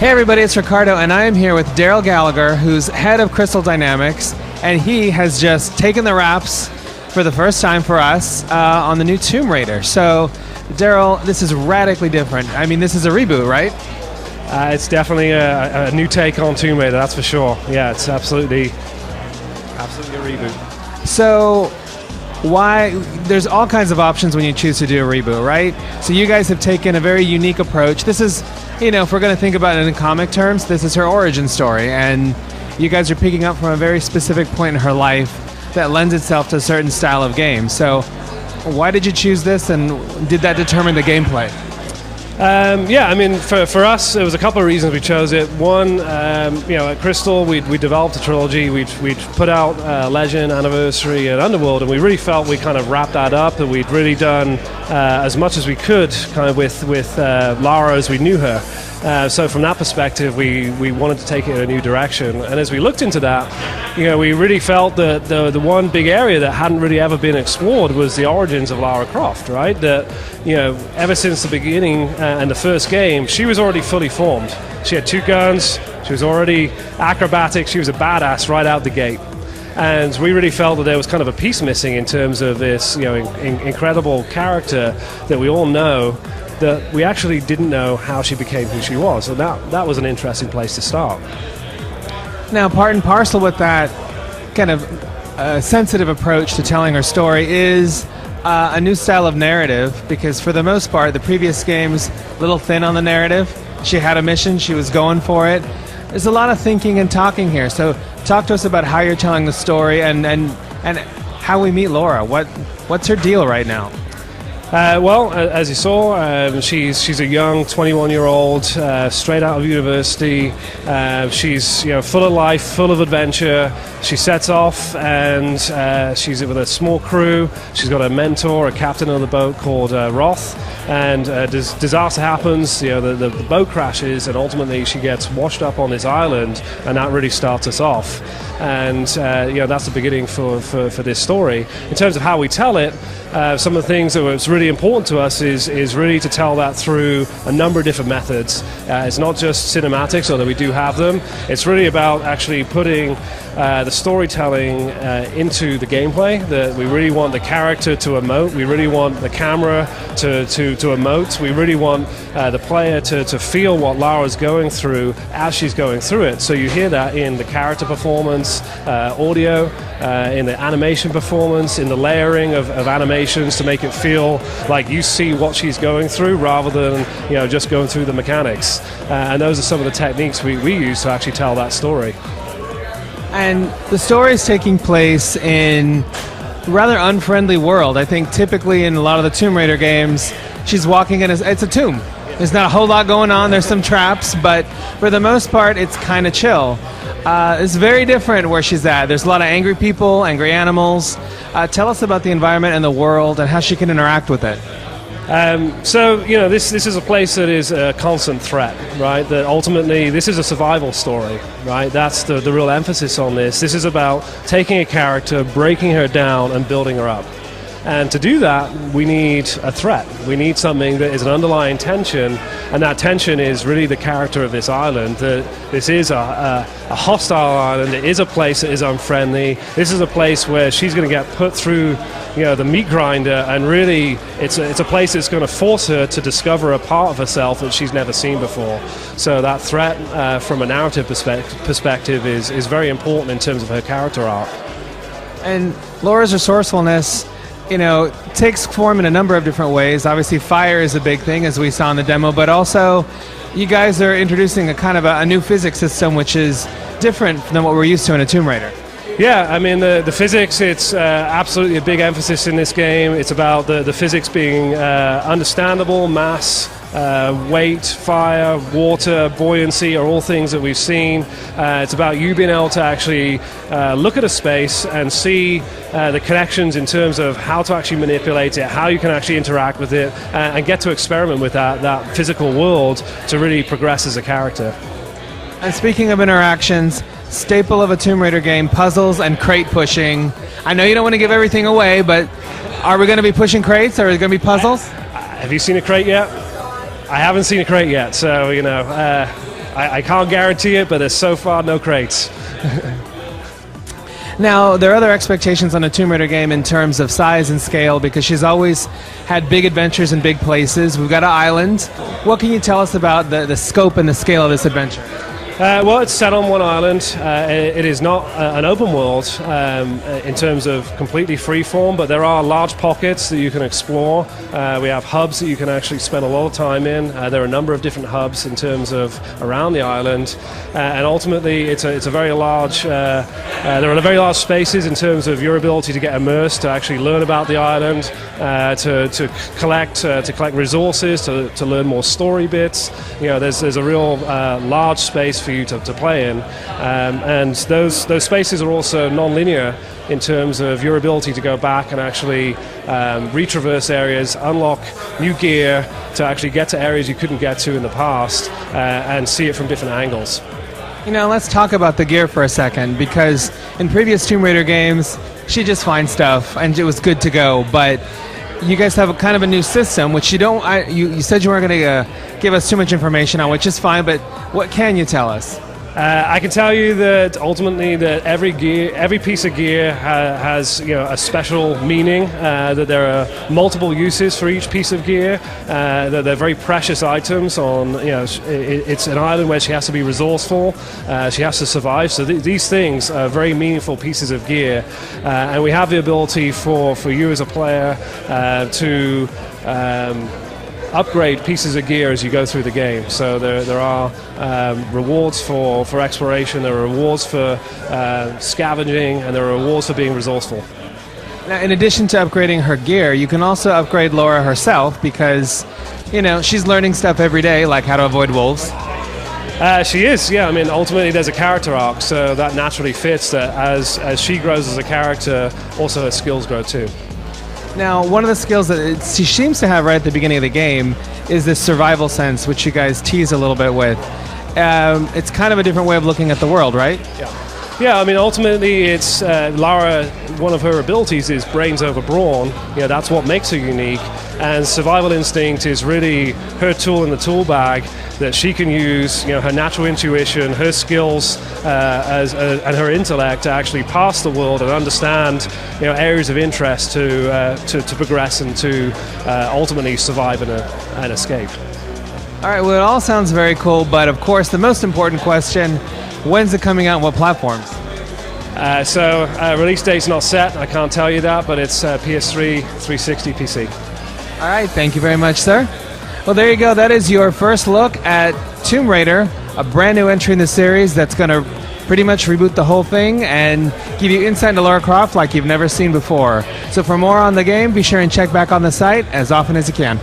Hey everybody, it's Ricardo, and I am here with Darrell Gallagher, who's head of Crystal Dynamics, and he has just taken the reins for the first time for us on the new Tomb Raider. So, Darrell, this is radically different. I mean, this is a reboot, right? It's definitely a new take on Tomb Raider, that's for sure. Yeah, it's absolutely a reboot. So, why? There's all kinds of options when you choose to do a reboot, right? So you guys have taken a very unique approach. This is, if we're going to think about it in comic terms, this is her origin story, and you guys are picking up from a very specific point in her life that lends itself to a certain style of game. So why did you choose this, and did that determine the gameplay? For us, there was a couple of reasons we chose it. One, at Crystal, we developed a trilogy. We'd put out Legend, Anniversary, and Underworld, and we really felt we kind of wrapped that up, and we'd really done as much as we could kind of with Lara as we knew her. So from that perspective, we wanted to take it in a new direction. And as we looked into that, we really felt that the one big area that hadn't really ever been explored was the origins of Lara Croft, right? That, ever since the beginning and the first game, she was already fully formed. She had 2 guns, she was already acrobatic, she was a badass right out the gate. And we really felt that there was kind of a piece missing in terms of this, incredible character that we all know, that we actually didn't know how she became who she was. So that was an interesting place to start. Now, part and parcel with that kind of sensitive approach to telling her story is a new style of narrative, because for the most part, the previous game's a little thin on the narrative. She had a mission, she was going for it. There's a lot of thinking and talking here. So talk to us about how you're telling the story and how we meet Laura. What's her deal right now? As you saw, she's a young 21-year-old, straight out of university. She's full of life, full of adventure. She sets off, and she's with a small crew. She's got a mentor, a captain of the boat called Roth. And disaster happens. The boat crashes, and ultimately she gets washed up on this island, and that really starts us off. And that's the beginning for this story. In terms of how we tell it, some of the things that was really important to us is really to tell that through a number of different methods. It's not just cinematics, although we do have them. It's really about actually putting the storytelling into the gameplay. That we really want the character to emote. We really want the camera to emote. We really want the player to feel what Lara's going through as she's going through it. So you hear that in the character performance, audio, in the animation performance, in the layering of animations to make it feel like you see what she's going through rather than just going through the mechanics. And those are some of the techniques we use to actually tell that story. And the story is taking place in a rather unfriendly world. I think typically in a lot of the Tomb Raider games, she's walking in, it's a tomb. There's not a whole lot going on, there's some traps, but for the most part, it's kind of chill. It's very different where she's at. There's a lot of angry people, angry animals. Tell us about the environment and the world and how she can interact with it. This is a place that is a constant threat, right? That ultimately, this is a survival story, right? That's the real emphasis on this. This is about taking a character, breaking her down, and building her up. And to do that, we need a threat. We need something that is an underlying tension, and that tension is really the character of this island. This is a hostile island. It is a place that is unfriendly. This is a place where she's going to get put through, the meat grinder, and really, it's a place that's going to force her to discover a part of herself that she's never seen before. So that threat, from a narrative perspective, is very important in terms of her character arc. And Laura's resourcefulness, takes form in a number of different ways. Obviously, fire is a big thing, as we saw in the demo, but also you guys are introducing a kind of a new physics system, which is different than what we're used to in a Tomb Raider. Yeah, I mean, the physics, it's absolutely a big emphasis in this game. It's about the physics being understandable, mass, weight, fire, water, buoyancy are all things that we've seen. It's about you being able to actually look at a space and see the connections in terms of how to actually manipulate it, how you can actually interact with it, and get to experiment with that physical world to really progress as a character. And speaking of interactions, staple of a Tomb Raider game, puzzles and crate pushing. I know you don't want to give everything away, but are we going to be pushing crates, or are it going to be puzzles? Have you seen a crate yet? I haven't seen a crate yet, so I can't guarantee it, but there's so far no crates. Now, there are other expectations on a Tomb Raider game in terms of size and scale, because she's always had big adventures in big places. We've got an island. What can you tell us about the scope and the scale of this adventure? Well, it's set on one island. It is not an open world in terms of completely freeform, but there are large pockets that you can explore. We have hubs that you can actually spend a lot of time in. There are a number of different hubs in terms of around the island, and ultimately it's a very large. There are very large spaces in terms of your ability to get immersed, to actually learn about the island, to collect resources, to learn more story bits. There's a real large space for you to play in, and those spaces are also non-linear in terms of your ability to go back and actually retraverse areas, unlock new gear to actually get to areas you couldn't get to in the past, and see it from different angles. Let's talk about the gear for a second, because in previous Tomb Raider games, she just finds stuff and it was good to go, but you guys have a kind of a new system, which you don't. You said you weren't going to give us too much information on, which is fine. But what can you tell us? I can tell you that ultimately that every piece of gear has a special meaning. That there are multiple uses for each piece of gear. That they're very precious items. It's an island where she has to be resourceful. She has to survive. So these things are very meaningful pieces of gear, and we have the ability for you as a player to upgrade pieces of gear as you go through the game. So there are rewards for exploration, there are rewards for scavenging, and there are rewards for being resourceful. Now, in addition to upgrading her gear, you can also upgrade Laura herself, because she's learning stuff every day, like how to avoid wolves. She is, yeah. I mean, ultimately there's a character arc, so that naturally fits that as she grows as a character, also her skills grow too. Now, one of the skills that she seems to have right at the beginning of the game is this survival sense, which you guys tease a little bit with. It's kind of a different way of looking at the world, right? Yeah, I mean, ultimately, it's Lara. One of her abilities is brains over brawn. That's what makes her unique. And survival instinct is really her tool in the tool bag that she can use. Her natural intuition, her skills, and her intellect to actually pass the world and understand areas of interest to progress and to ultimately survive and escape. All right. Well, it all sounds very cool, but of course, the most important question: when's it coming out and what platforms? Release date's not set, I can't tell you that, but it's PS3, 360, PC. All right, thank you very much, sir. Well, there you go. That is your first look at Tomb Raider, a brand new entry in the series that's going to pretty much reboot the whole thing and give you insight into Lara Croft like you've never seen before. So for more on the game, be sure and check back on the site as often as you can.